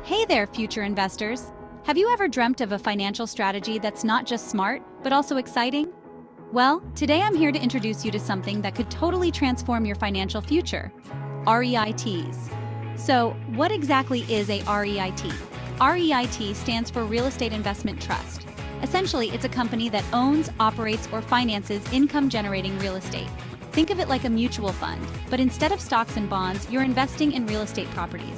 Hey there, future investors! Have you ever dreamt of a financial strategy that's not just smart, but also exciting? Well, today I'm here to introduce you to something that could totally transform your financial future: REITs. So, what exactly is a REIT? REIT stands for Real Estate Investment Trust. Essentially, it's a company that owns, operates, or finances income-generating real estate. Think of it like a mutual fund, but instead of stocks and bonds, you're investing in real estate properties.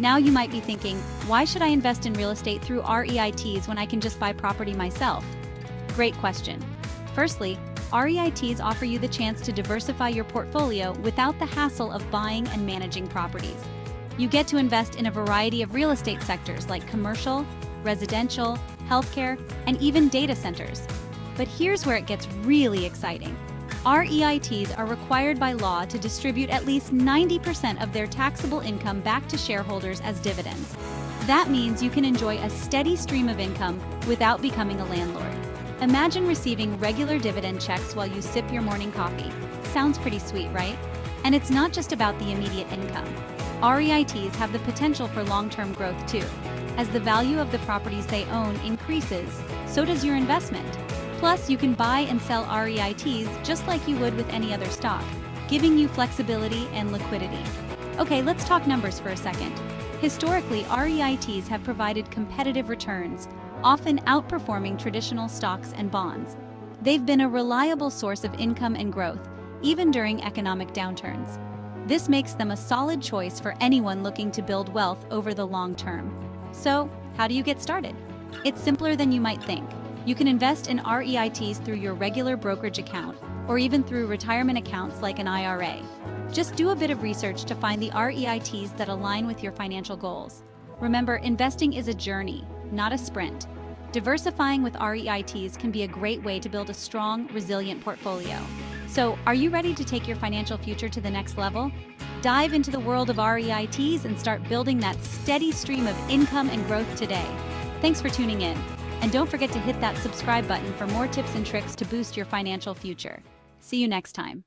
Now you might be thinking, why should I invest in real estate through REITs when I can just buy property myself? Great question. Firstly, REITs offer you the chance to diversify your portfolio without the hassle of buying and managing properties. You get to invest in a variety of real estate sectors like commercial, residential, healthcare, and even data centers. But here's where it gets really exciting. REITs are required by law to distribute at least 90% of their taxable income back to shareholders as dividends. That means you can enjoy a steady stream of income without becoming a landlord. Imagine receiving regular dividend checks while you sip your morning coffee. Sounds pretty sweet, right? And it's not just about the immediate income. REITs have the potential for long-term growth too. As the value of the properties they own increases, so does your investment. Plus, you can buy and sell REITs just like you would with any other stock, giving you flexibility and liquidity. Okay, let's talk numbers for a second. Historically, REITs have provided competitive returns, often outperforming traditional stocks and bonds. They've been a reliable source of income and growth, even during economic downturns. This makes them a solid choice for anyone looking to build wealth over the long term. So, how do you get started? It's simpler than you might think. You can invest in REITs through your regular brokerage account, or even through retirement accounts like an IRA. Just do a bit of research to find the REITs that align with your financial goals. Remember, investing is a journey, not a sprint. Diversifying with REITs can be a great way to build a strong, resilient portfolio. So, are you ready to take your financial future to the next level? Dive into the world of REITs and start building that steady stream of income and growth today. Thanks for tuning in. And don't forget to hit that subscribe button for more tips and tricks to boost your financial future. See you next time.